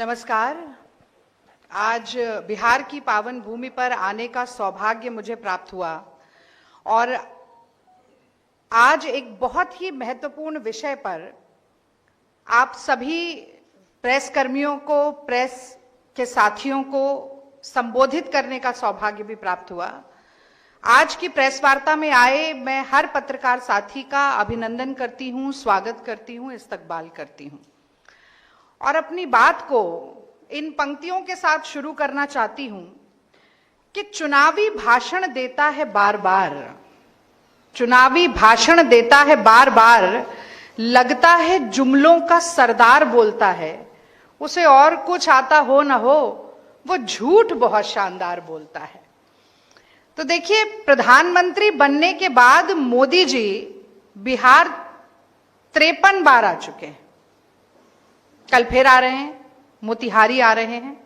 नमस्कार। आज बिहार की पावन भूमि पर आने का सौभाग्य मुझे प्राप्त हुआ और आज एक बहुत ही महत्वपूर्ण विषय पर आप सभी प्रेस कर्मियों को, प्रेस के साथियों को संबोधित करने का सौभाग्य भी प्राप्त हुआ। आज की प्रेस वार्ता में आए मैं हर पत्रकार साथी का अभिनंदन करती हूं, स्वागत करती हूं, इस्तकबाल करती हूं और अपनी बात को इन पंक्तियों के साथ शुरू करना चाहती हूं कि चुनावी भाषण देता है बार बार, चुनावी भाषण देता है बार बार, लगता है जुमलों का सरदार बोलता है, उसे और कुछ आता हो ना हो, वो झूठ बहुत शानदार बोलता है। तो देखिए, प्रधानमंत्री बनने के बाद मोदी जी बिहार 53 बार आ चुके हैं, कल फिर आ रहे हैं, मोतिहारी आ रहे हैं।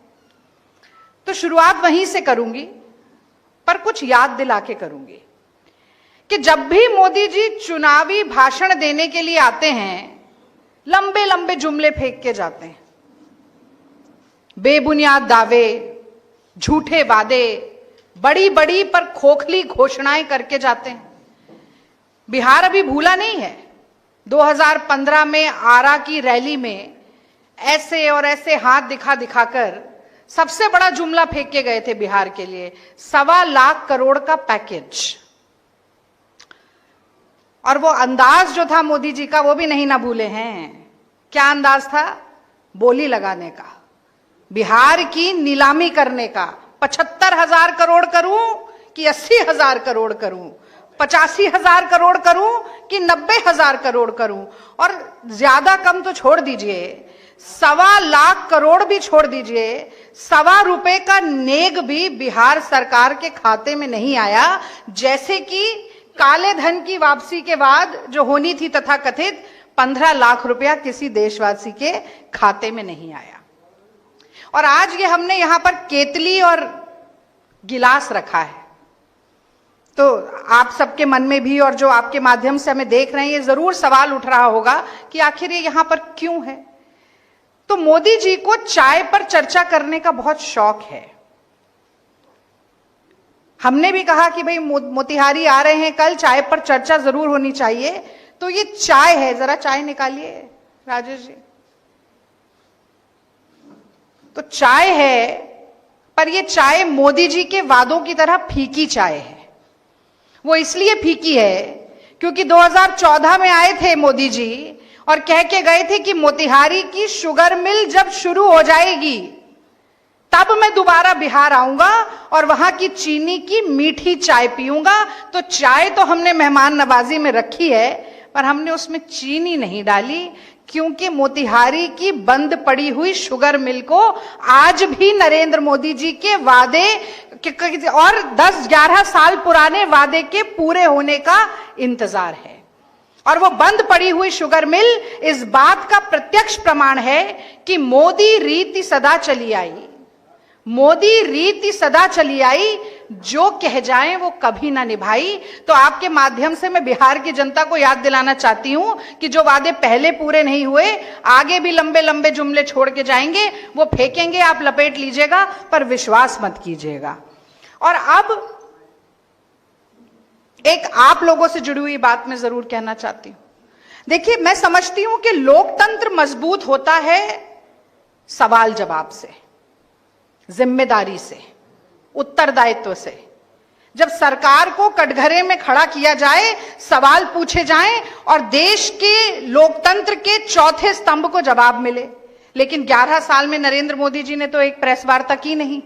तो शुरुआत वहीं से करूंगी, पर कुछ याद दिला के करूंगी कि जब भी मोदी जी चुनावी भाषण देने के लिए आते हैं, लंबे लंबे जुमले फेंक के जाते हैं, बेबुनियाद दावे, झूठे वादे, बड़ी बड़ी पर खोखली घोषणाएं करके जाते हैं। बिहार अभी भूला नहीं है। 2015 में आरा की रैली में ऐसे और ऐसे हाथ दिखा दिखाकर सबसे बड़ा जुमला फेंक के गए थे बिहार के लिए, 1.25 लाख करोड़ का पैकेज। और वो अंदाज जो था मोदी जी का, वो भी नहीं ना भूले हैं। क्या अंदाज था? बोली लगाने का, बिहार की नीलामी करने का। 75,000 करोड़ करूं कि 80,000 करोड़ करूं, 85,000 करोड़ करूं कि 90,000 करोड़ करूं, और ज्यादा कम तो छोड़ दीजिए, 1.25 लाख करोड़ भी छोड़ दीजिए, ₹1.25 का नेग भी बिहार सरकार के खाते में नहीं आया। जैसे कि काले धन की वापसी के बाद जो होनी थी तथाकथित 15 लाख रुपया किसी देशवासी के खाते में नहीं आया। और आज ये हमने यहां पर केतली और गिलास रखा है, तो आप सबके मन में भी और जो आपके माध्यम से हमें देख रहे हैं, ये जरूर सवाल उठ रहा होगा कि आखिर ये यहां पर क्यों है। तो मोदी जी को चाय पर चर्चा करने का बहुत शौक है। हमने भी कहा कि भाई मोतिहारी आ रहे हैं कल, चाय पर चर्चा जरूर होनी चाहिए। तो ये चाय है, जरा चाय निकालिए राजेश जी। तो चाय है, पर ये चाय मोदी जी के वादों की तरह फीकी चाय है। वो इसलिए फीकी है क्योंकि 2014 में आए थे मोदी जी और कह के गए थे कि मोतिहारी की शुगर मिल जब शुरू हो जाएगी तब मैं दोबारा बिहार आऊंगा और वहां की चीनी की मीठी चाय पीऊंगा। तो चाय तो हमने मेहमान नवाजी में रखी है, पर हमने उसमें चीनी नहीं डाली, क्योंकि मोतिहारी की बंद पड़ी हुई शुगर मिल को आज भी नरेंद्र मोदी जी के वादे और 10-11 साल पुराने वादे के पूरे होने का इंतजार है। और वो बंद पड़ी हुई शुगर मिल इस बात का प्रत्यक्ष प्रमाण है कि मोदी रीति सदा चली आई, मोदी रीति सदा चली आई, जो कह जाए वो कभी ना निभाई। तो आपके माध्यम से मैं बिहार की जनता को याद दिलाना चाहती हूं कि जो वादे पहले पूरे नहीं हुए, आगे भी लंबे लंबे जुमले छोड़ के जाएंगे, वो फेंकेंगे, आप लपेट लीजिएगा, पर विश्वास मत कीजिएगा। और अब एक आप लोगों से जुड़ी हुई बात मैं जरूर कहना चाहती हूं। देखिए, मैं समझती हूं कि लोकतंत्र मजबूत होता है सवाल जवाब से, जिम्मेदारी से, उत्तरदायित्व से। जब सरकार को कटघरे में खड़ा किया जाए, सवाल पूछे जाएं और देश के लोकतंत्र के चौथे स्तंभ को जवाब मिले। लेकिन 11 साल में नरेंद्र मोदी जी ने तो एक प्रेस वार्ता की नहीं,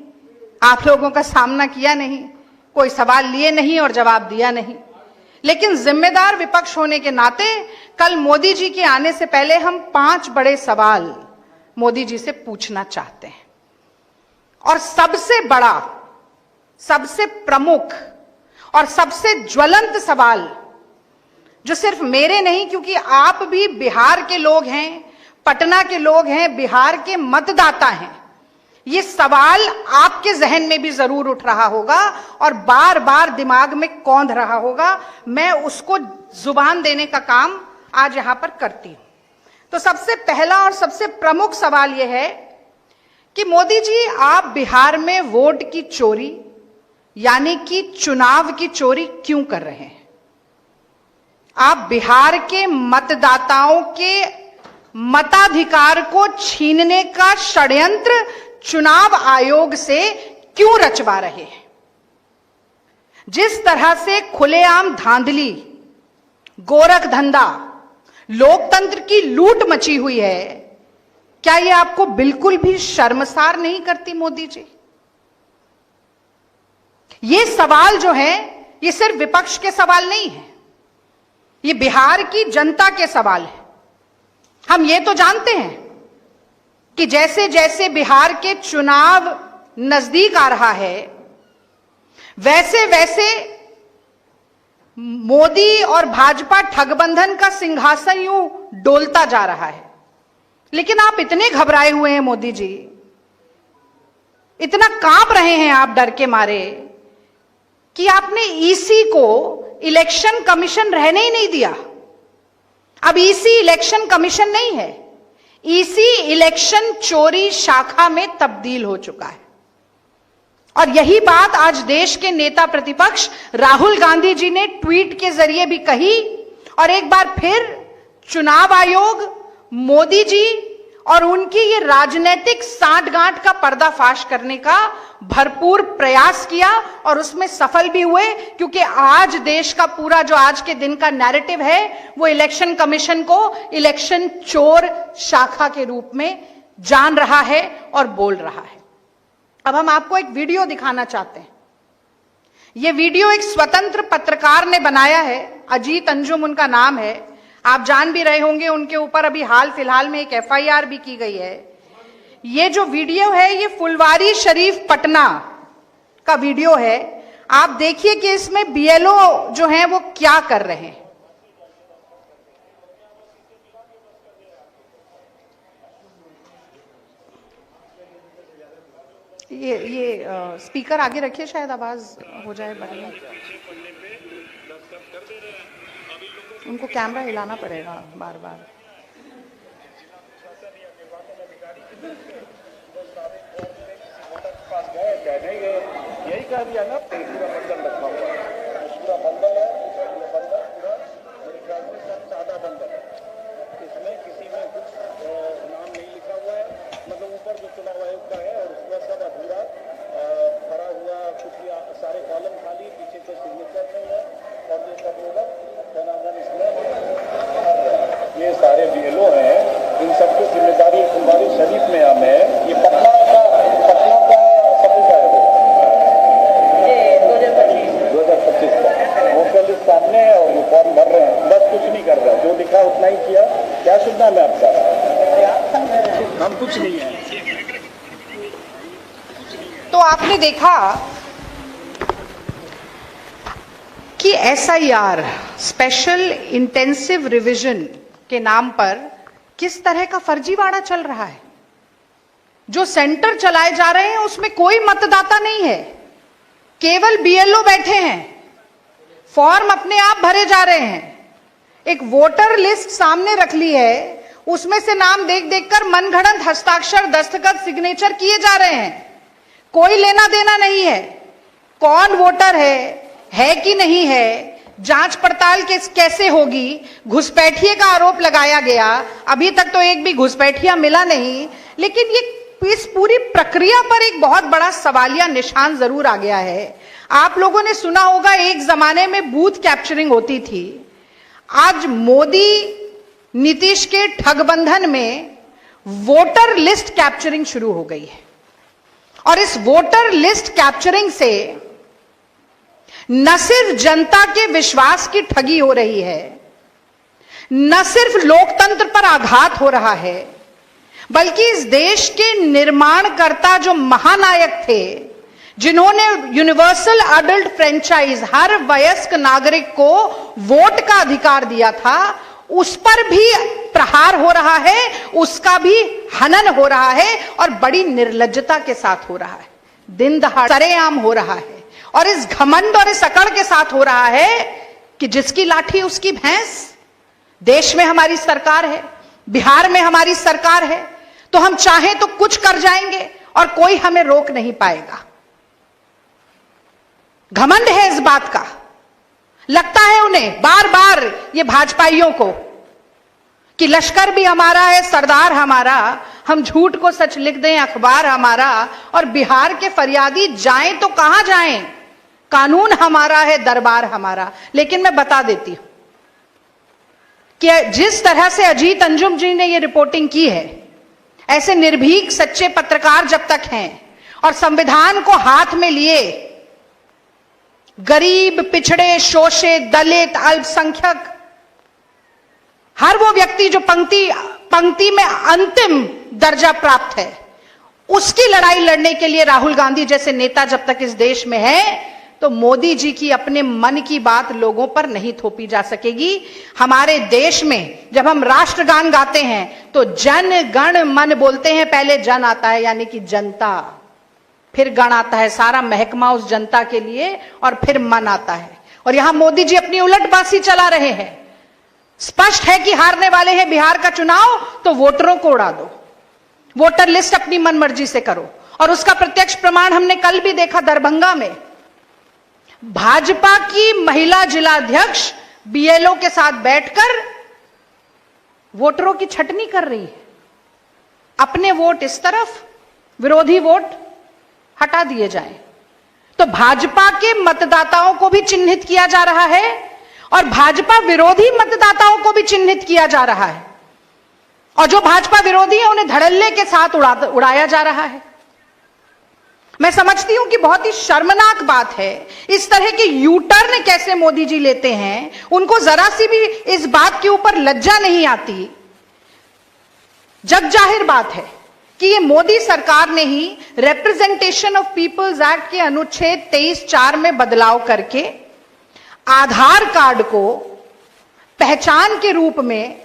आप लोगों का सामना किया नहीं, कोई सवाल लिए नहीं और जवाब दिया नहीं। लेकिन जिम्मेदार विपक्ष होने के नाते कल मोदी जी के आने से पहले हम 5 बड़े सवाल मोदी जी से पूछना चाहते हैं। और सबसे बड़ा, सबसे प्रमुख और सबसे ज्वलंत सवाल, जो सिर्फ मेरे नहीं, क्योंकि आप भी बिहार के लोग हैं, पटना के लोग हैं, बिहार के मतदाता हैं, ये सवाल आपके जहन में भी जरूर उठ रहा होगा और बार बार दिमाग में कौंध रहा होगा। मैं उसको जुबान देने का काम आज यहां पर करती हूं। तो सबसे पहला और सबसे प्रमुख सवाल यह है कि मोदी जी आप बिहार में वोट की चोरी यानी कि चुनाव की चोरी क्यों कर रहे हैं? आप बिहार के मतदाताओं के मताधिकार को छीनने का षड्यंत्र चुनाव आयोग से क्यों रचवा रहे हैं? जिस तरह से खुलेआम धांधली, गोरख धंधा, लोकतंत्र की लूट मची हुई है, क्या यह आपको बिल्कुल भी शर्मसार नहीं करती मोदी जी? ये सवाल जो है ये सिर्फ विपक्ष के सवाल नहीं है, ये बिहार की जनता के सवाल है। हम ये तो जानते हैं कि जैसे जैसे बिहार के चुनाव नजदीक आ रहा है, वैसे वैसे मोदी और भाजपा ठगबंधन का सिंहासन यूं डोलता जा रहा है। लेकिन आप इतने घबराए हुए हैं मोदी जी, इतना कांप रहे हैं आप डर के मारे कि आपने ईसी को इलेक्शन कमीशन रहने ही नहीं दिया। अब ईसी इलेक्शन कमीशन नहीं है, ईसी इलेक्शन चोरी शाखा में तब्दील हो चुका है। और यही बात आज देश के नेता प्रतिपक्ष राहुल गांधी जी ने ट्वीट के जरिए भी कही, और एक बार फिर चुनाव आयोग, मोदी जी और उनकी ये राजनीतिक सांठगांठ का पर्दाफाश करने का भरपूर प्रयास किया और उसमें सफल भी हुए, क्योंकि आज देश का पूरा जो आज के दिन का नैरेटिव है वो इलेक्शन कमीशन को इलेक्शन चोर शाखा के रूप में जान रहा है और बोल रहा है। अब हम आपको एक वीडियो दिखाना चाहते हैं। यह वीडियो एक स्वतंत्र पत्रकार ने बनाया है, अजीत अंजुम उनका नाम है। आप जान भी रहे होंगे उनके ऊपर अभी हाल फिलहाल में एक एफआईआर भी की गई है। ये जो वीडियो है ये फुलवारी शरीफ पटना का वीडियो है। आप देखिए कि इसमें बीएलओ जो हैं वो क्या कर रहे हैं। ये स्पीकर आगे रखिए, शायद आवाज हो जाए बढ़िया। उनको कैमरा हिलाना पड़ेगा बार बार। यही कह दिया ना, पूरा बंडल रखा हुआ है, पूरा बंडल है, बंडल पूरा मेरे ख्याल में सादा बंडल है। इसमें किसी में कुछ नाम नहीं लिखा हुआ है, मतलब ऊपर जो चुनाव आयोग का है और उसका सब अधूरा भरा हुआ, कुछ सारे कॉलम खाली, पीछे कोई सिग्नेचर नहीं है। और ये सब लोग इसमें ये सारे बीएलओ हैं, इन सबकी जिम्मेदारी फुलवारी शरीफ में हम है। ये पटना का सबूत है, वो 2025 का वोटर लिस्ट सामने है और वो फॉर्म भर रहे हैं। बस कुछ नहीं कर रहा, जो लिखा उतना ही किया। क्या सुनना है आपका? हम कुछ नहीं है। तो आपने देखा कि एसआईआर, स्पेशल इंटेंसिव रिवीजन के नाम पर किस तरह का फर्जीवाड़ा चल रहा है। जो सेंटर चलाए जा रहे हैं उसमें कोई मतदाता नहीं है, केवल बीएलओ बैठे हैं, फॉर्म अपने आप भरे जा रहे हैं। एक वोटर लिस्ट सामने रख ली है, उसमें से नाम देख देखकर मनगढ़ंत हस्ताक्षर, दस्तखत, सिग्नेचर किए जा रहे हैं। कोई लेना देना नहीं है कौन वोटर है कि नहीं है, जांच पड़ताल कैसे होगी। घुसपैठिए का आरोप लगाया गया, अभी तक तो एक भी घुसपैठिया मिला नहीं। लेकिन ये इस पूरी प्रक्रिया पर एक बहुत बड़ा सवालिया निशान जरूर आ गया है। आप लोगों ने सुना होगा एक जमाने में बूथ कैप्चरिंग होती थी, आज मोदी नीतीश के ठगबंधन में वोटर लिस्ट कैप्चरिंग शुरू हो गई है। और इस वोटर लिस्ट कैप्चरिंग से न सिर्फ जनता के विश्वास की ठगी हो रही है, न सिर्फ लोकतंत्र पर आघात हो रहा है, बल्कि इस देश के निर्माणकर्ता जो महानायक थे, जिन्होंने यूनिवर्सल अडल्ट फ्रेंचाइज, हर वयस्क नागरिक को वोट का अधिकार दिया था, उस पर भी प्रहार हो रहा है, उसका भी हनन हो रहा है और बड़ी निर्लज्जता के साथ हो रहा है। दिन दहाड़े सरेआम हो रहा है और इस घमंड और इस अकड़ के साथ हो रहा है कि जिसकी लाठी उसकी भैंस। देश में हमारी सरकार है, बिहार में हमारी सरकार है, तो हम चाहें तो कुछ कर जाएंगे और कोई हमें रोक नहीं पाएगा। घमंड है इस बात का। लगता है उन्हें बार बार ये भाजपाइयों को कि लश्कर भी हमारा है, सरदार हमारा, हम झूठ को सच लिख दें, अखबार हमारा, और बिहार के फरियादी जाएं तो कहां जाएं, कानून हमारा है, दरबार हमारा। लेकिन मैं बता देती हूं कि जिस तरह से अजीत अंजुम जी ने ये रिपोर्टिंग की है, ऐसे निर्भीक सच्चे पत्रकार जब तक हैं और संविधान को हाथ में लिए गरीब, पिछड़े, शोषित, दलित, अल्पसंख्यक, हर वो व्यक्ति जो पंक्ति में अंतिम दर्जा प्राप्त है, उसकी लड़ाई लड़ने के लिए राहुल गांधी जैसे नेता जब तक इस देश में है, तो मोदी जी की अपने मन की बात लोगों पर नहीं थोपी जा सकेगी। हमारे देश में जब हम राष्ट्रगान गाते हैं तो जन गण मन बोलते हैं, पहले जन आता है यानी कि जनता, फिर गण आता है, सारा महकमा उस जनता के लिए, और फिर मन आता है। और यहां मोदी जी अपनी उलटबाजी चला रहे हैं। स्पष्ट है कि हारने वाले हैं बिहार का चुनाव, तो वोटरों को उड़ा दो, वोटर लिस्ट अपनी मनमर्जी से करो। और उसका प्रत्यक्ष प्रमाण हमने कल भी देखा दरभंगा में। भाजपा की महिला जिलाध्यक्ष बीएलओ के साथ बैठकर वोटरों की छटनी कर रही है। अपने वोट इस तरफ, विरोधी वोट हटा दिए जाएं। तो भाजपा के मतदाताओं को भी चिन्हित किया जा रहा है और भाजपा विरोधी मतदाताओं को भी चिन्हित किया जा रहा है, और जो भाजपा विरोधी है उन्हें धड़ल्ले के साथ उड़ाया जा रहा है। मैं समझती हूं कि बहुत ही शर्मनाक बात है, इस तरह के यूटर्न कैसे मोदी जी लेते हैं। उनको जरा सी भी इस बात के ऊपर लज्जा नहीं आती। जग जाहिर बात है कि ये मोदी सरकार ने ही रिप्रेजेंटेशन ऑफ पीपल्स एक्ट के अनुच्छेद 23(4) में बदलाव करके आधार कार्ड को पहचान के रूप में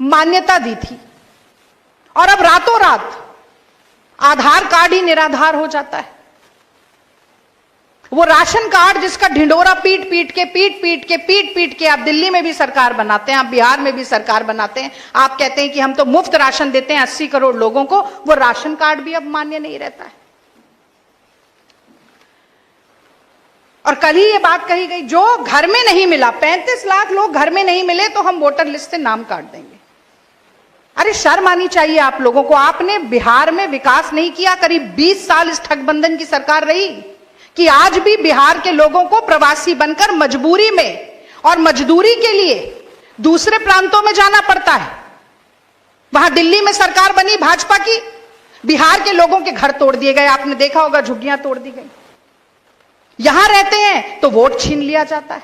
मान्यता दी थी, और अब रातों रात आधार कार्ड ही निराधार हो जाता है। वो राशन कार्ड जिसका ढिंडोरा पीट पीट के आप दिल्ली में भी सरकार बनाते हैं, आप बिहार में भी सरकार बनाते हैं, आप कहते हैं कि हम तो मुफ्त राशन देते हैं 80 करोड़ लोगों को, वो राशन कार्ड भी अब मान्य नहीं रहता है। और कल ही ये बात कही गई, जो घर में नहीं मिला, 35 लाख लोग घर में नहीं मिले तो हम वोटर लिस्ट से नाम काट देंगे। अरे शर्म आनी चाहिए आप लोगों को। आपने बिहार में विकास नहीं किया। करीब 20 साल इस ठगबंधन की सरकार रही कि आज भी बिहार के लोगों को प्रवासी बनकर मजबूरी में और मजदूरी के लिए दूसरे प्रांतों में जाना पड़ता है। वहां दिल्ली में सरकार बनी भाजपा की, बिहार के लोगों के घर तोड़ दिए गए, आपने देखा होगा, झुग्गियां तोड़ दी गई। यहां रहते हैं तो वोट छीन लिया जाता है।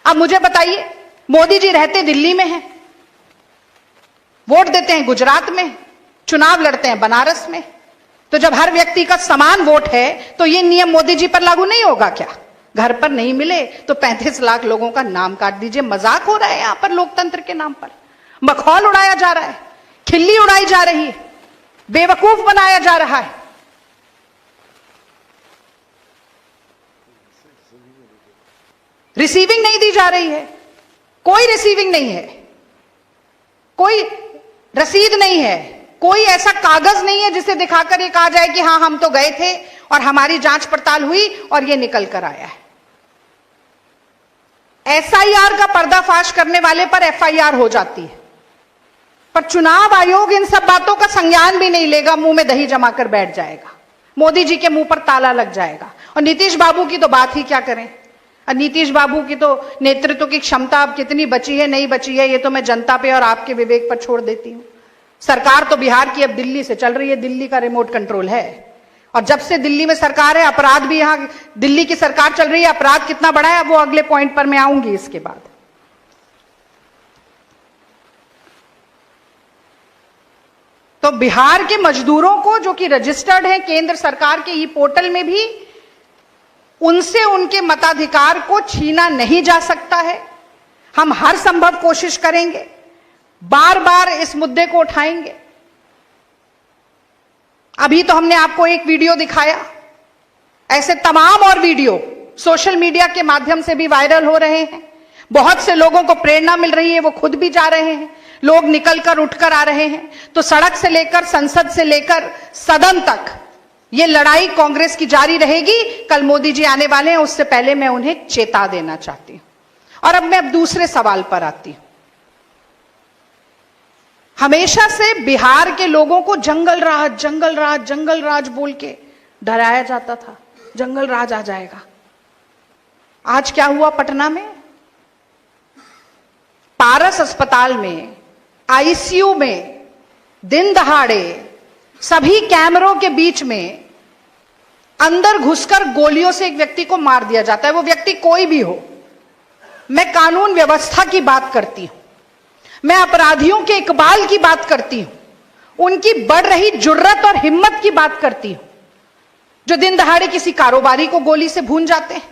अब मुझे बताइए, मोदी जी रहते दिल्ली में हैं, वोट देते हैं गुजरात में, चुनाव लड़ते हैं बनारस में, तो जब हर व्यक्ति का समान वोट है तो ये नियम मोदी जी पर लागू नहीं होगा क्या? घर पर नहीं मिले तो 35 लाख लोगों का नाम काट दीजिए। मजाक हो रहा है यहां पर लोकतंत्र के नाम पर। मखौल उड़ाया जा रहा है, खिल्ली उड़ाई जा रही है, बेवकूफ बनाया जा रहा है। रिसीविंग नहीं दी जा रही है, कोई रिसीविंग नहीं है, कोई रसीद नहीं है, कोई ऐसा कागज नहीं है जिसे दिखाकर ये कहा जाए कि हां हम तो गए थे और हमारी जांच पड़ताल हुई और ये निकल कर आया है। एसआईआर का पर्दाफाश करने वाले पर एफआईआर हो जाती है, पर चुनाव आयोग इन सब बातों का संज्ञान भी नहीं लेगा, मुंह में दही जमाकर बैठ जाएगा, मोदी जी के मुंह पर ताला लग जाएगा। और नीतीश बाबू की तो बात ही क्या करें। नीतीश बाबू की तो नेतृत्व की क्षमता अब कितनी बची है नहीं बची है, ये तो मैं जनता पे और आपके विवेक पर छोड़ देती हूं। सरकार तो बिहार की अब दिल्ली से चल रही है, दिल्ली का रिमोट कंट्रोल है, और जब से दिल्ली में सरकार है, अपराध भी यहां दिल्ली की सरकार चल रही है। अपराध कितना बड़ा है वो अगले पॉइंट पर मैं आऊंगी इसके बाद। तो बिहार के मजदूरों को जो कि रजिस्टर्ड हैं केंद्र सरकार के ई पोर्टल में भी, उनसे उनके मताधिकार को छीना नहीं जा सकता है। हम हर संभव कोशिश करेंगे, बार बार इस मुद्दे को उठाएंगे। अभी तो हमने आपको एक वीडियो दिखाया, ऐसे तमाम और वीडियो सोशल मीडिया के माध्यम से भी वायरल हो रहे हैं। बहुत से लोगों को प्रेरणा मिल रही है, वो खुद भी जा रहे हैं, लोग निकलकर उठकर आ रहे हैं। तो सड़क से लेकर, संसद से लेकर सदन तक ये लड़ाई कांग्रेस की जारी रहेगी। कल मोदी जी आने वाले हैं, उससे पहले मैं उन्हें चेता देना चाहती हूं। और अब मैं दूसरे सवाल पर आती हूं। हमेशा से बिहार के लोगों को जंगल राज जंगल राज जंगल राज बोल के डराया जाता था, जंगल राज आ जाएगा। आज क्या हुआ पटना में? पारस अस्पताल में, आईसीयू में, दिन दहाड़े सभी कैमरों के बीच में अंदर घुसकर गोलियों से एक व्यक्ति को मार दिया जाता है। वो व्यक्ति कोई भी हो। मैं कानून व्यवस्था की बात करती हूं, मैं अपराधियों के इकबाल की बात करती हूं, उनकी बढ़ रही जुर्रत और हिम्मत की बात करती हूं, जो दिन दहाड़े किसी कारोबारी को गोली से भून जाते हैं,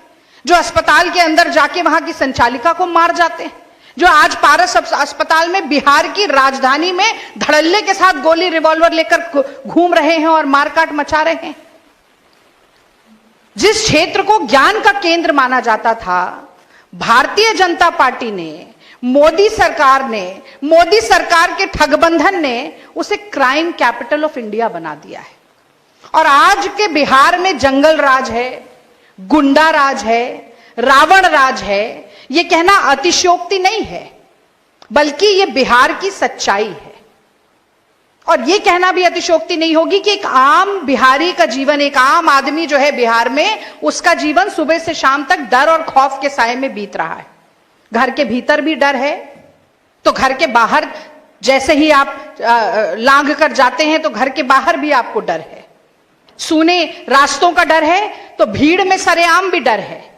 जो अस्पताल के अंदर जाके वहां की संचालिका को मार जाते हैं, जो आज पारस अस्पताल में बिहार की राजधानी में धड़ल्ले के साथ गोली रिवॉल्वर लेकर घूम रहे हैं और मारकाट मचा रहे हैं। जिस क्षेत्र को ज्ञान का केंद्र माना जाता था, भारतीय जनता पार्टी ने, मोदी सरकार के ठगबंधन ने उसे क्राइम कैपिटल ऑफ इंडिया बना दिया है। और आज के बिहार में जंगल राज है, गुंडा राज है, रावण राज है। यह कहना अतिशयोक्ति नहीं है, बल्कि यह बिहार की सच्चाई है। और यह कहना भी अतिशयोक्ति नहीं होगी कि एक आम बिहारी का जीवन, एक आम आदमी जो है बिहार में, उसका जीवन सुबह से शाम तक डर और खौफ के साए में बीत रहा है। घर के भीतर भी डर है, तो घर के बाहर जैसे ही आप लांघ कर जाते हैं तो घर के बाहर भी आपको डर है। सूने रास्तों का डर है तो भीड़ में सरेआम भी डर है।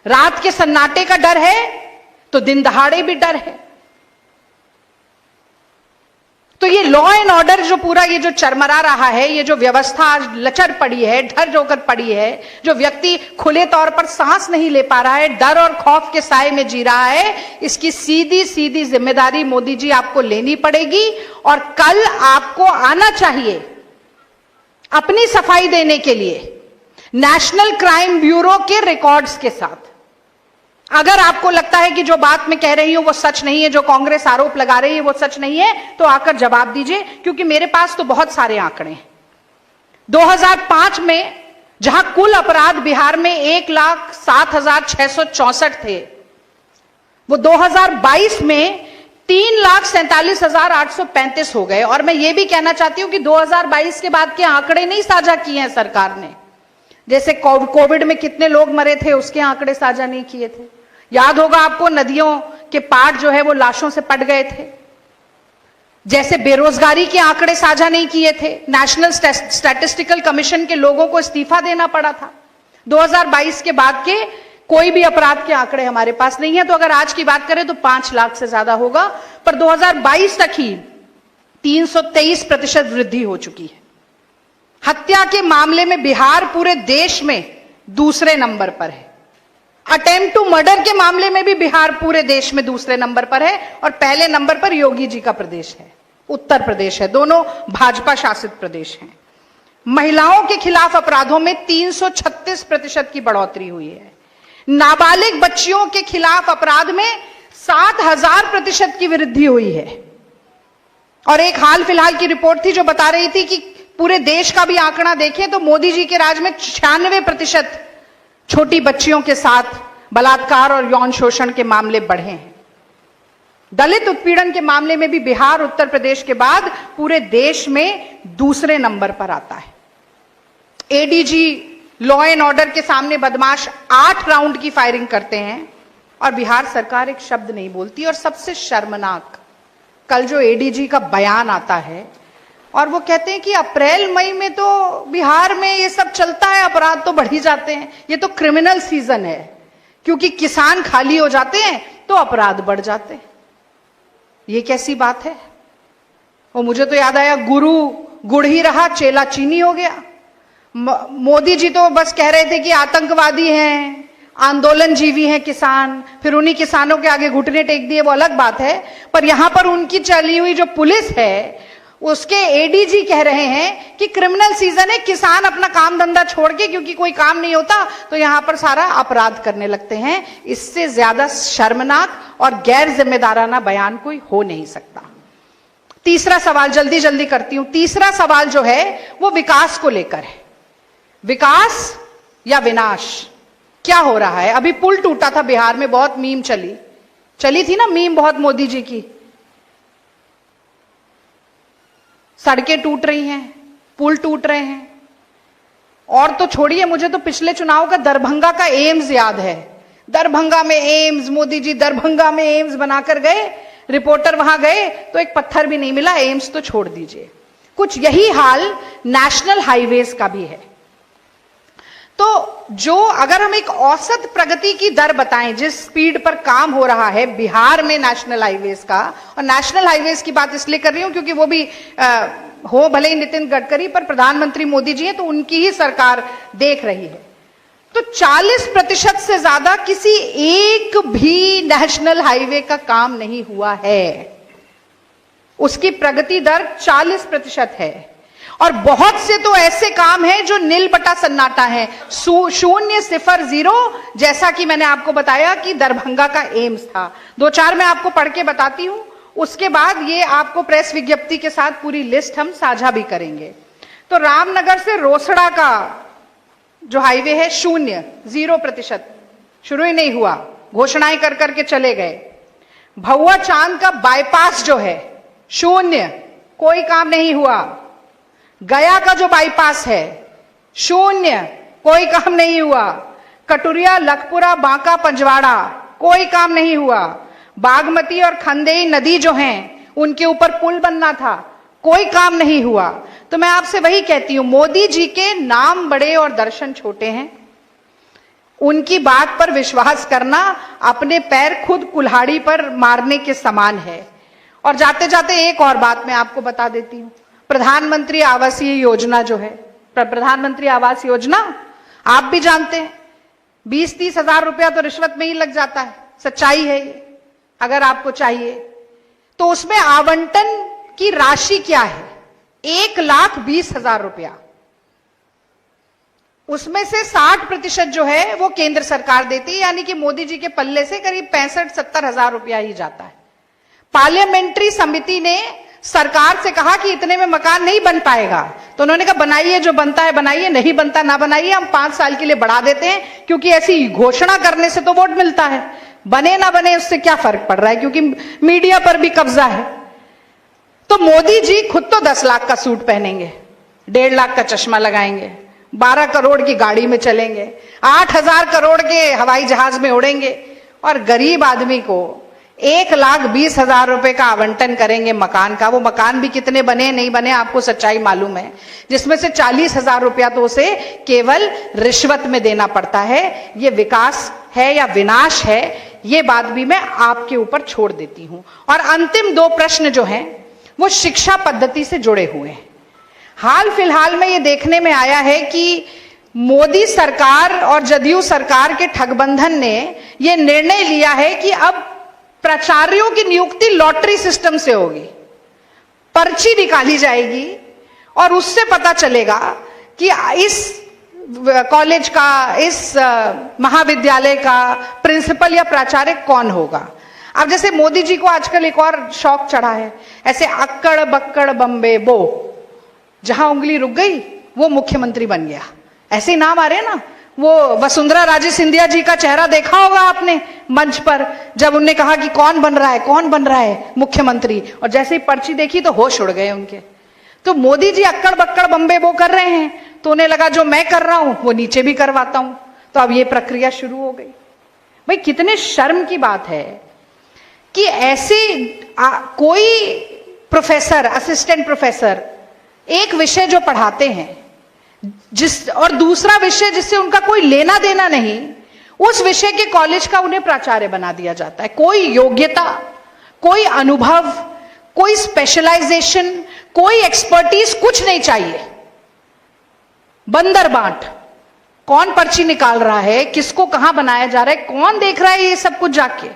रात के सन्नाटे का डर है तो दिन दहाड़े भी डर है। तो ये लॉ एंड ऑर्डर जो पूरा ये जो चरमरा रहा है, ये जो व्यवस्था आज लचर पड़ी है, ढर जोकर पड़ी है, जो व्यक्ति खुले तौर पर सांस नहीं ले पा रहा है, डर और खौफ के साए में जी रहा है, इसकी सीधी सीधी जिम्मेदारी मोदी जी आपको लेनी पड़ेगी। और कल आपको आना चाहिए अपनी सफाई देने के लिए नेशनल क्राइम ब्यूरो के रिकॉर्ड्स के साथ। अगर आपको लगता है कि जो बात मैं कह रही हूं वो सच नहीं है, जो कांग्रेस आरोप लगा रही है वो सच नहीं है, तो आकर जवाब दीजिए, क्योंकि मेरे पास तो बहुत सारे आंकड़े हैं। 2005 में जहां कुल अपराध बिहार में 1,07,664 थे, वो 2022 में 3,47,835 हो गए। और मैं ये भी कहना चाहती हूं कि 2022 के बाद के आंकड़े नहीं साझा किए हैं सरकार ने। जैसे कोविड में कितने लोग मरे थे उसके आंकड़े साझा नहीं किए थे। याद होगा आपको, नदियों के पाट जो है वो लाशों से पट गए थे। जैसे बेरोजगारी के आंकड़े साझा नहीं किए थे, नेशनल स्टैटिस्टिकल कमीशन के लोगों को इस्तीफा देना पड़ा था। 2022 के बाद के कोई भी अपराध के आंकड़े हमारे पास नहीं है। तो अगर आज की बात करें तो 5 लाख से ज्यादा होगा, पर 2022 तक ही 323% वृद्धि हो चुकी है। हत्या के मामले में बिहार पूरे देश में दूसरे नंबर पर है। अटेम्प्ट टू मर्डर के मामले में भी बिहार पूरे देश में दूसरे नंबर पर है। और पहले नंबर पर योगी जी का प्रदेश है, उत्तर प्रदेश है। दोनों भाजपा शासित प्रदेश हैं। महिलाओं के खिलाफ अपराधों में 336% की बढ़ोतरी हुई है। नाबालिग बच्चियों के खिलाफ अपराध में 7,000% की वृद्धि हुई है। और एक हाल फिलहाल की रिपोर्ट थी जो बता रही थी कि पूरे देश का भी आंकड़ा देखें तो मोदी जी के राज में 96% छोटी बच्चियों के साथ बलात्कार और यौन शोषण के मामले बढ़े हैं। दलित उत्पीड़न के मामले में भी बिहार उत्तर प्रदेश के बाद पूरे देश में दूसरे नंबर पर आता है। एडीजी लॉ एंड ऑर्डर के सामने बदमाश 8 राउंड की फायरिंग करते हैं और बिहार सरकार एक शब्द नहीं बोलती। और सबसे शर्मनाक, कल जो एडीजी का बयान आता है और वो कहते हैं कि अप्रैल मई में तो बिहार में ये सब चलता है, अपराध तो बढ़ ही जाते हैं, ये तो क्रिमिनल सीजन है, क्योंकि किसान खाली हो जाते हैं तो अपराध बढ़ जाते हैं। ये कैसी बात है? वो मुझे तो याद आया, गुरु गुड़ ही रहा चेला चीनी हो गया। मोदी जी तो बस कह रहे थे कि आतंकवादी हैं, आंदोलन जीवी हैं किसान, फिर उन्हीं किसानों के आगे घुटने टेक दिए, वो अलग बात है। पर यहां पर उनकी चली हुई जो पुलिस है उसके एडीजी कह रहे हैं कि क्रिमिनल सीजन है, किसान अपना काम धंधा छोड़ के, क्योंकि कोई काम नहीं होता तो यहां पर सारा अपराध करने लगते हैं। इससे ज्यादा शर्मनाक और गैर जिम्मेदाराना बयान कोई हो नहीं सकता। तीसरा सवाल जल्दी जल्दी करती हूं। तीसरा सवाल जो है वो विकास को लेकर है। विकास या विनाश, क्या हो रहा है? अभी पुल टूटा था बिहार में, बहुत मीम चली थी ना मीम बहुत मोदी जी की। सड़कें टूट रही हैं, पुल टूट रहे हैं, और तो छोड़िए, मुझे तो पिछले चुनाव का दरभंगा का एम्स याद है। दरभंगा में एम्स, मोदी जी दरभंगा में एम्स बनाकर गए, रिपोर्टर वहां गए तो एक पत्थर भी नहीं मिला, एम्स तो छोड़ दीजिए। कुछ यही हाल नेशनल हाईवेज का भी है। तो जो अगर हम एक औसत प्रगति की दर बताएं, जिस स्पीड पर काम हो रहा है बिहार में नेशनल हाईवेज का, और नेशनल हाईवेज की बात इसलिए कर रही हूं क्योंकि वो भी हो भले ही नितिन गडकरी, पर प्रधानमंत्री मोदी जी हैं तो उनकी ही सरकार देख रही है। तो 40% से ज्यादा किसी एक भी नेशनल हाईवे का काम नहीं हुआ है। उसकी प्रगति दर 40% है, और बहुत से तो ऐसे काम हैं जो नील बटा सन्नाटा है, 0, 0, जैसा कि मैंने आपको बताया कि दरभंगा का एम्स था। 2-4 मैं आपको पढ़ के बताती हूं, उसके बाद ये आपको प्रेस विज्ञप्ति के साथ पूरी लिस्ट हम साझा भी करेंगे। तो रामनगर से रोसड़ा का जो हाईवे है 0%, शुरू ही नहीं हुआ, घोषणाएं कर करके चले गए। भौआ चांद का बाईपास जो है 0, कोई काम नहीं हुआ। गया का जो बाईपास है 0, कोई काम नहीं हुआ। कटुरिया, लखपुरा, बांका, पंजवाड़ा, कोई काम नहीं हुआ। बागमती और खंदेई नदी जो हैं उनके ऊपर पुल बनना था, कोई काम नहीं हुआ। तो मैं आपसे वही कहती हूं, मोदी जी के नाम बड़े और दर्शन छोटे हैं। उनकी बात पर विश्वास करना अपने पैर खुद कुल्हाड़ी पर मारने के समान है। और जाते जाते एक और बात मैं आपको बता देती हूं, प्रधानमंत्री आवासीय योजना जो है, प्रधानमंत्री आवास योजना आप भी जानते हैं, 20-30 हजार रुपया तो रिश्वत में ही लग जाता है। सच्चाई है ये, अगर आपको चाहिए तो उसमें आवंटन की राशि क्या है? 1,20,000 रुपया। उसमें से 60% जो है वो केंद्र सरकार देती है, यानी कि मोदी जी के पल्ले से करीब 65-70 हजार रुपया ही जाता है। पार्लियामेंट्री समिति ने सरकार से कहा कि इतने में मकान नहीं बन पाएगा, तो उन्होंने कहा बनाइए, जो बनता है बनाइए, नहीं बनता ना बनाइए, हम 5 साल के लिए बढ़ा देते हैं, क्योंकि ऐसी घोषणा करने से तो वोट मिलता है, बने ना बने उससे क्या फर्क पड़ रहा है, क्योंकि मीडिया पर भी कब्जा है। तो मोदी जी खुद तो 10 लाख का सूट पहनेंगे, 1.5 लाख का चश्मा लगाएंगे, 12 करोड़ की गाड़ी में चलेंगे, 8,000 करोड़ के हवाई जहाज में उड़ेंगे, और गरीब आदमी को 1,20,000 रुपए का आवंटन करेंगे मकान का। वो मकान भी कितने बने नहीं बने आपको सच्चाई मालूम है, जिसमें से 40,000 रुपया तो उसे केवल रिश्वत में देना पड़ता है। ये विकास है या विनाश है, ये बात भी मैं आपके ऊपर छोड़ देती हूं। और अंतिम 2 प्रश्न जो हैं वो शिक्षा पद्धति से जुड़े हुए हैं। हाल फिलहाल में ये देखने में आया है कि मोदी सरकार और जदयू सरकार के ठगबंधन ने ये निर्णय लिया है कि अब प्राचार्यों की नियुक्ति लॉटरी सिस्टम से होगी। पर्ची निकाली जाएगी और उससे पता चलेगा कि इस कॉलेज का, इस महाविद्यालय का प्रिंसिपल या प्राचार्य कौन होगा। अब जैसे मोदी जी को आजकल एक और शौक चढ़ा है, ऐसे अक्कड़ बक्कड़ बम्बे बो, जहां उंगली रुक गई वो मुख्यमंत्री बन गया, ऐसे ही नाम आ रहे हैं ना। वो वसुंधरा राजे सिंधिया जी का चेहरा देखा होगा आपने मंच पर, जब उनने कहा कि कौन बन रहा है मुख्यमंत्री, और जैसे ही पर्ची देखी तो होश उड़ गए उनके। तो मोदी जी अक्कड़ बक्कड़ बम्बे बो कर रहे हैं, तो उन्हें लगा जो मैं कर रहा हूं वो नीचे भी करवाता हूं। तो अब ये प्रक्रिया शुरू हो गई। भाई कितने शर्म की बात है कि ऐसे कोई प्रोफेसर, असिस्टेंट प्रोफेसर एक विषय जो पढ़ाते हैं और दूसरा विषय जिससे उनका कोई लेना देना नहीं, उस विषय के कॉलेज का उन्हें प्राचार्य बना दिया जाता है। कोई योग्यता, कोई अनुभव, कोई स्पेशलाइजेशन, कोई एक्सपर्टीज, कुछ नहीं चाहिए। बंदर बांट, कौन पर्ची निकाल रहा है, किसको कहां बनाया जा रहा है, कौन देख रहा है ये सब कुछ जाके।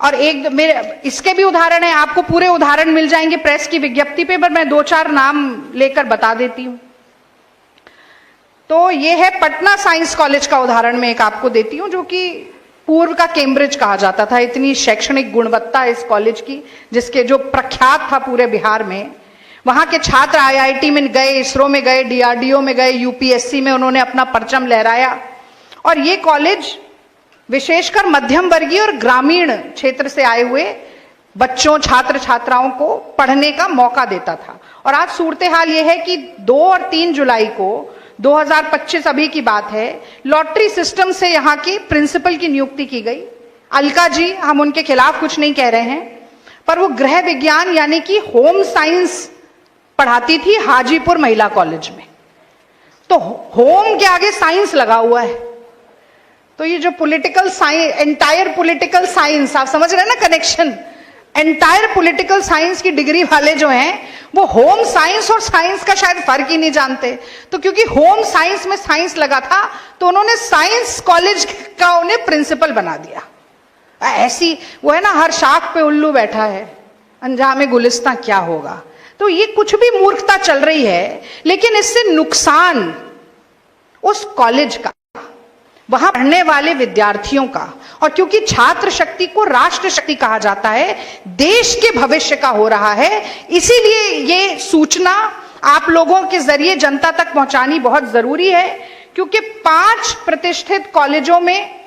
और एक मेरे इसके भी उदाहरण है, आपको पूरे उदाहरण मिल जाएंगे प्रेस की विज्ञप्ति पे, पर मैं 2-4 नाम लेकर बता देती हूं। तो ये है पटना साइंस कॉलेज का उदाहरण मैं एक आपको देती हूं, जो कि पूर्व का कैम्ब्रिज कहा जाता था। इतनी शैक्षणिक गुणवत्ता इस कॉलेज की, जिसके जो प्रख्यात था पूरे बिहार में। वहां के छात्र आईआईटी में गए, इसरो में गए, डीआरडीओ में गए, यूपीएससी में उन्होंने अपना परचम लहराया। और ये कॉलेज विशेषकर मध्यम वर्गीय और ग्रामीण क्षेत्र से आए हुए बच्चों, छात्र छात्राओं को पढ़ने का मौका देता था। और आज सूरत हाल यह है कि 2 और 3 जुलाई को 2025 अभी की बात है, लॉटरी सिस्टम से यहाँ की प्रिंसिपल की नियुक्ति की गई। अलका जी, हम उनके खिलाफ कुछ नहीं कह रहे हैं, पर वो गृह विज्ञान यानी कि होम साइंस पढ़ाती थी हाजीपुर महिला कॉलेज में। तो होम के आगे साइंस लगा हुआ है। तो ये जो political science, entire political science, आप समझ रहे हैं ना कनेक्शन, एंटायर पॉलिटिकल साइंस की डिग्री वाले जो हैं वो होम साइंस और साइंस का शायद फर्क ही नहीं जानते। तो क्योंकि होम साइंस में साइंस लगा था तो उन्होंने साइंस कॉलेज का उन्हें प्रिंसिपल बना दिया। ऐसी वो है ना, हर शाख पे उल्लू बैठा है, अंजामे गुलिस्तां क्या होगा। तो ये कुछ भी मूर्खता चल रही है, लेकिन इससे नुकसान उस कॉलेज का, वहां पढ़ने वाले विद्यार्थियों का, और क्योंकि छात्र शक्ति को राष्ट्र शक्ति कहा जाता है, देश के भविष्य का हो रहा है, इसीलिए ये सूचना आप लोगों के जरिए जनता तक पहुंचानी बहुत जरूरी है। क्योंकि 5 प्रतिष्ठित कॉलेजों में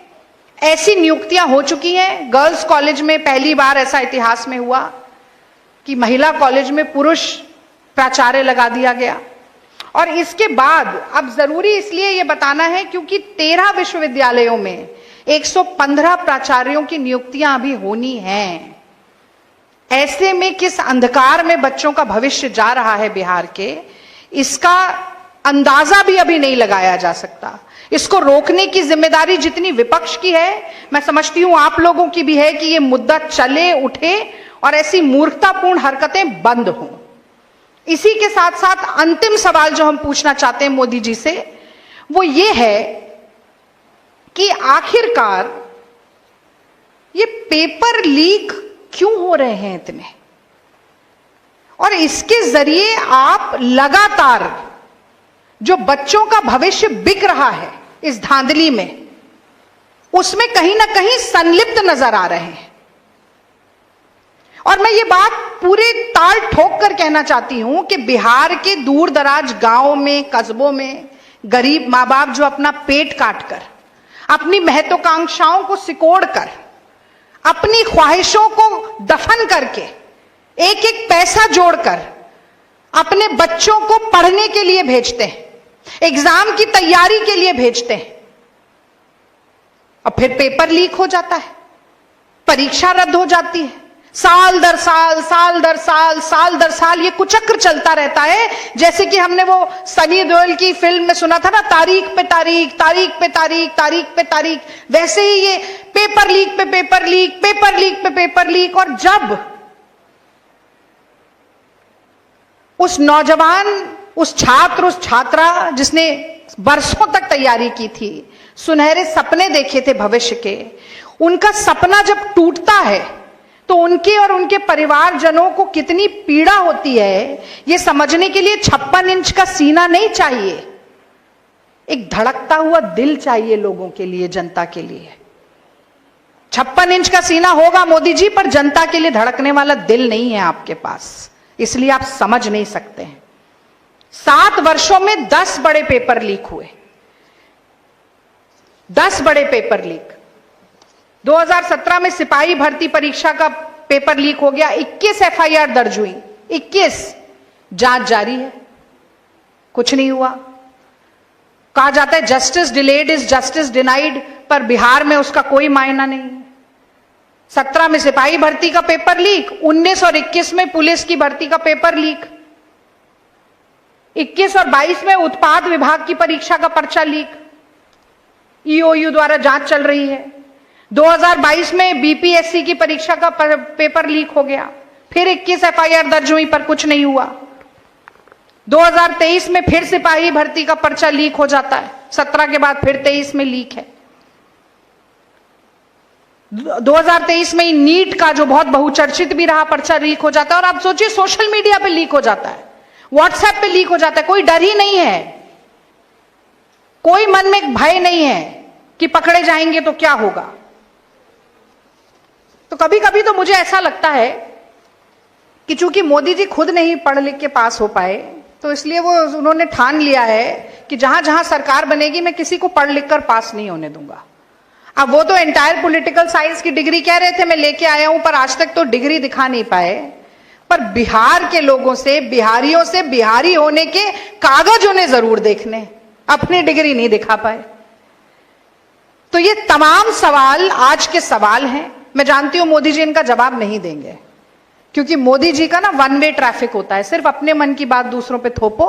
ऐसी नियुक्तियां हो चुकी हैं। गर्ल्स कॉलेज में पहली बार ऐसा इतिहास में हुआ कि महिला कॉलेज में पुरुष प्राचार्य लगा दिया गया। और इसके बाद अब जरूरी इसलिए यह बताना है क्योंकि 13 विश्वविद्यालयों में 115 प्राचार्यों की नियुक्तियां अभी होनी हैं। ऐसे में किस अंधकार में बच्चों का भविष्य जा रहा है बिहार के, इसका अंदाजा भी अभी नहीं लगाया जा सकता। इसको रोकने की जिम्मेदारी जितनी विपक्ष की है, मैं समझती हूं आप लोगों की भी है कि यह मुद्दा चले, उठे और ऐसी मूर्खतापूर्ण हरकतें बंद हों। इसी के साथ साथ अंतिम सवाल जो हम पूछना चाहते हैं मोदी जी से, वो ये है कि आखिरकार ये पेपर लीक क्यों हो रहे हैं इतने, और इसके जरिए आप लगातार जो बच्चों का भविष्य बिक रहा है इस धांधली में, उसमें कहीं ना कहीं संलिप्त नजर आ रहे हैं। और मैं ये बात पूरे ताल ठोक कर कहना चाहती हूं कि बिहार के दूर दराज गांवों में, कस्बों में गरीब माँ बाप जो अपना पेट काट कर, अपनी महत्वाकांक्षाओं को सिकोड़ कर, अपनी ख्वाहिशों को दफन करके, एक एक पैसा जोड़कर अपने बच्चों को पढ़ने के लिए भेजते हैं, एग्जाम की तैयारी के लिए भेजते हैं, और फिर पेपर लीक हो जाता है, परीक्षा रद्द हो जाती है, साल दर साल, साल दर साल, साल दर साल ये कुचक्र चलता रहता है। जैसे कि हमने वो सनी देओल की फिल्म में सुना था ना, तारीख पे तारीख, तारीख पे तारीख, तारीख पे तारीख, वैसे ही ये पेपर लीक पे पेपर लीक, पेपर लीक पे पेपर लीक। और जब उस नौजवान, उस छात्र, उस छात्रा जिसने बरसों तक तैयारी की थी, सुनहरे सपने देखे थे भविष्य के, उनका सपना जब टूटता है तो उनके और उनके परिवारजनों को कितनी पीड़ा होती है, यह समझने के लिए 56 इंच का सीना नहीं चाहिए, एक धड़कता हुआ दिल चाहिए लोगों के लिए, जनता के लिए। 56 इंच का सीना होगा मोदी जी, पर जनता के लिए धड़कने वाला दिल नहीं है आपके पास, इसलिए आप समझ नहीं सकते हैं। 7 वर्षों में 10 बड़े पेपर लीक हुए, 10 बड़े पेपर लीक। 2017 में सिपाही भर्ती परीक्षा का पेपर लीक हो गया, 21 एफआईआर दर्ज हुई, 21, जांच जारी है, कुछ नहीं हुआ। कहा जाता है justice delayed is justice denied, पर बिहार में उसका कोई मायना नहीं है। 17 में सिपाही भर्ती का पेपर लीक, 19 और 21 में पुलिस की भर्ती का पेपर लीक, 21 और 22 में उत्पाद विभाग की परीक्षा का पर्चा लीक, ईओयू द्वारा जांच चल रही है। 2022 में बीपीएससी की परीक्षा का पेपर लीक हो गया, फिर 21 एफआईआर दर्ज हुई पर कुछ नहीं हुआ। 2023 में फिर सिपाही भर्ती का पर्चा लीक हो जाता है, 17 के बाद फिर 23 में लीक है। 2023 में नीट का जो बहुत बहुचर्चित भी रहा पर्चा लीक हो जाता है। और आप सोचिए सोशल मीडिया पे लीक हो जाता है, व्हाट्सएप पे लीक हो जाता है, कोई डर ही नहीं है, कोई मन में भय नहीं है कि पकड़े जाएंगे तो क्या होगा। तो कभी कभी तो मुझे ऐसा लगता है कि चूंकि मोदी जी खुद नहीं पढ़ लिख के पास हो पाए, तो इसलिए उन्होंने ठान लिया है कि जहां जहां सरकार बनेगी मैं किसी को पढ़ लिख कर पास नहीं होने दूंगा। अब वो तो एंटायर पॉलिटिकल साइंस की डिग्री कह रहे थे मैं लेके आया हूं, पर आज तक तो डिग्री दिखा नहीं पाए। पर बिहार के लोगों से, बिहारियों से बिहारी होने के कागज उन्हें जरूर देखने, अपनी डिग्री नहीं दिखा पाए। तो ये तमाम सवाल आज के सवाल हैं। मैं जानती हूं मोदी जी इनका जवाब नहीं देंगे, क्योंकि मोदी जी का ना वन वे ट्रैफिक होता है, सिर्फ अपने मन की बात दूसरों पे थोपो,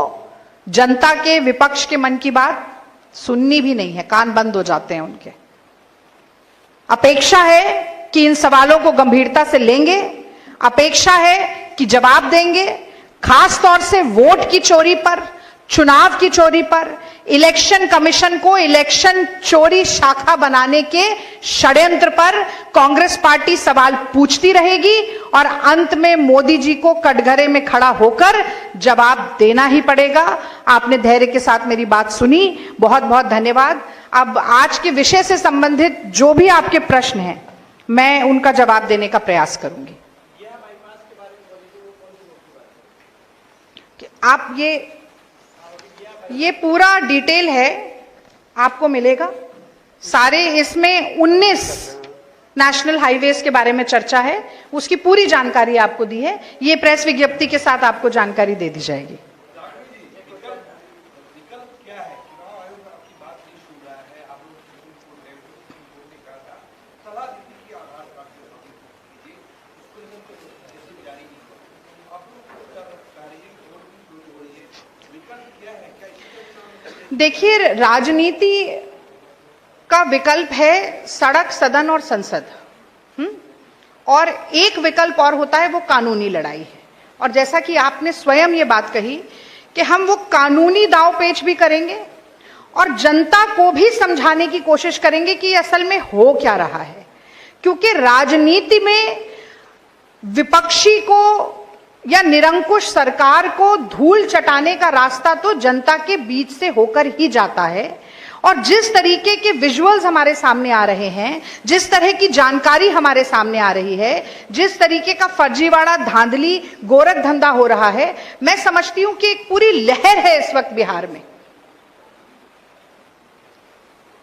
जनता के, विपक्ष के मन की बात सुननी भी नहीं है, कान बंद हो जाते हैं उनके। अपेक्षा है कि इन सवालों को गंभीरता से लेंगे, अपेक्षा है कि जवाब देंगे, खास तौर से वोट की चोरी पर, चुनाव की चोरी पर, इलेक्शन कमीशन को इलेक्शन चोरी शाखा बनाने के षड्यंत्र पर कांग्रेस पार्टी सवाल पूछती रहेगी और अंत में मोदी जी को कटघरे में खड़ा होकर जवाब देना ही पड़ेगा। आपने धैर्य के साथ मेरी बात सुनी, बहुत बहुत धन्यवाद। अब आज के विषय से संबंधित जो भी आपके प्रश्न हैं मैं उनका जवाब देने का प्रयास करूंगी। आप ये पूरा डिटेल है, आपको मिलेगा सारे, इसमें 19 नेशनल हाईवेज के बारे में चर्चा है, उसकी पूरी जानकारी आपको दी है। ये प्रेस विज्ञप्ति के साथ आपको जानकारी दे दी जाएगी। देखिए, राजनीति का विकल्प है सड़क, सदन और संसद, और एक विकल्प और होता है, वो कानूनी लड़ाई है। और जैसा कि आपने स्वयं ये बात कही कि हम वो कानूनी दांव पेच भी करेंगे और जनता को भी समझाने की कोशिश करेंगे कि असल में हो क्या रहा है, क्योंकि राजनीति में विपक्षी को या निरंकुश सरकार को धूल चटाने का रास्ता तो जनता के बीच से होकर ही जाता है। और जिस तरीके के विजुअल्स हमारे सामने आ रहे हैं, जिस तरह की जानकारी हमारे सामने आ रही है, जिस तरीके का फर्जीवाड़ा, धांधली, गोरख धंधा हो रहा है, मैं समझती हूं कि एक पूरी लहर है इस वक्त बिहार में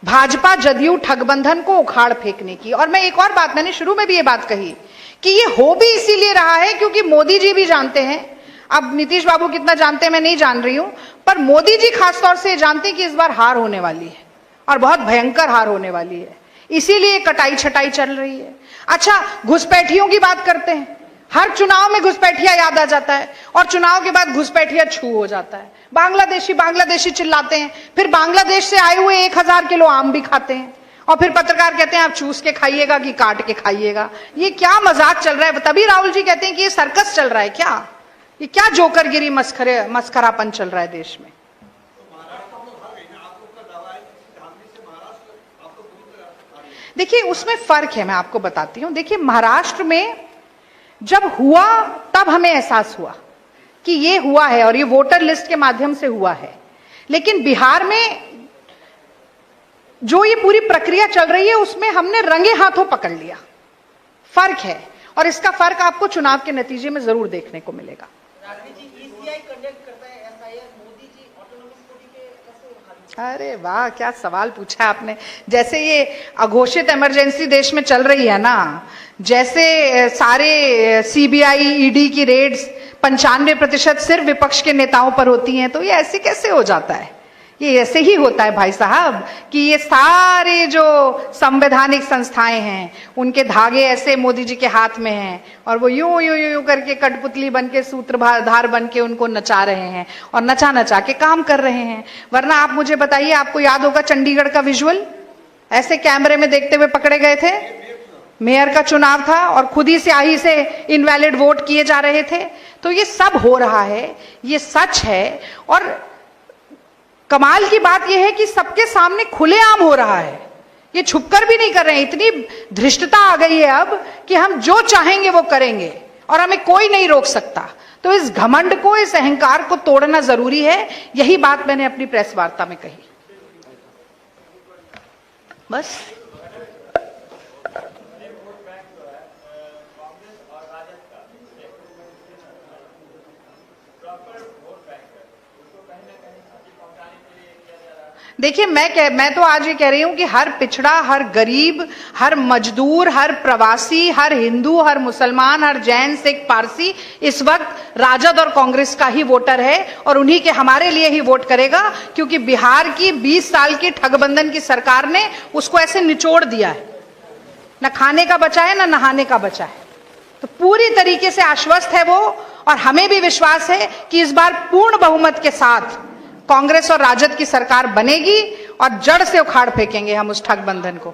भाजपा जदयू ठगबंधन को उखाड़ फेंकने की। और मैं एक और बात, मैंने शुरू में भी ये बात कही कि ये हो भी इसीलिए रहा है क्योंकि मोदी जी भी जानते हैं, अब नीतीश बाबू कितना जानते हैं मैं नहीं जान रही हूं, पर मोदी जी खासतौर से जानते हैं कि इस बार हार होने वाली है और बहुत भयंकर हार होने वाली है, इसीलिए कटाई छटाई चल रही है। अच्छा, घुसपैठियों की बात करते हैं, हर चुनाव में घुसपैठिया याद आ जाता है और चुनाव के बाद घुसपैठिया छू हो जाता है। बांग्लादेशी बांग्लादेशी चिल्लाते हैं, फिर बांग्लादेश से आए हुए 1000 किलो आम भी खाते हैं और फिर पत्रकार कहते हैं आप चूस के खाइएगा कि काट के खाइएगा। ये क्या मजाक चल रहा है? तभी राहुल जी कहते हैं कि ये सर्कस चल रहा है क्या? ये क्या जोकरगिरी मस्खरापन चल रहा है देश में? देखिए, उसमें फर्क है, मैं आपको बताती हूं। देखिए, महाराष्ट्र में जब हुआ तब हमें एहसास हुआ कि ये हुआ है और ये वोटर लिस्ट के माध्यम से हुआ है, लेकिन बिहार में जो ये पूरी प्रक्रिया चल रही है उसमें हमने रंगे हाथों पकड़ लिया। फर्क है, और इसका फर्क आपको चुनाव के नतीजे में जरूर देखने को मिलेगा। अरे वाह, क्या सवाल पूछा आपने। जैसे ये अघोषित इमरजेंसी देश में चल रही है ना, जैसे सारे सीबीआई ईडी की रेड्स 95% सिर्फ विपक्ष के नेताओं पर होती हैं, तो ये ऐसे कैसे हो जाता है? ये ऐसे ही होता है भाई साहब कि ये सारे जो संवैधानिक संस्थाएं हैं उनके धागे ऐसे मोदी जी के हाथ में हैं और वो यूं यूं यूं करके कठपुतली बन के, सूत्रधार बन के उनको नचा रहे हैं और नचा नचा के काम कर रहे हैं। वरना आप मुझे बताइए, आपको याद होगा चंडीगढ़ का विजुअल, ऐसे कैमरे में देखते हुए पकड़े गए थे, मेयर का चुनाव था और खुद ही स्याही से इनवैलिड वोट किए जा रहे थे। तो ये सब हो रहा है, ये सच है। और कमाल की बात यह है कि सबके सामने खुलेआम हो रहा है, ये छुपकर भी नहीं कर रहे हैं। इतनी धृष्टता आ गई है अब कि हम जो चाहेंगे वो करेंगे और हमें कोई नहीं रोक सकता। तो इस घमंड को, इस अहंकार को तोड़ना जरूरी है। यही बात मैंने अपनी प्रेस वार्ता में कही। बस देखिए, मैं तो आज ये कह रही हूं कि हर पिछड़ा, हर गरीब, हर मजदूर, हर प्रवासी, हर हिंदू, हर मुसलमान, हर जैन, सिख, पारसी इस वक्त राजद और कांग्रेस का ही वोटर है और उन्हीं के हमारे लिए ही वोट करेगा, क्योंकि बिहार की 20 साल की ठगबंधन की सरकार ने उसको ऐसे निचोड़ दिया है, न खाने का बचा है, न नहाने का बचा है। तो पूरी तरीके से आश्वस्त है वो, और हमें भी विश्वास है कि इस बार पूर्ण बहुमत के साथ कांग्रेस और राजद की सरकार बनेगी और जड़ से उखाड़ फेंकेंगे हम उस ठगबंधन को।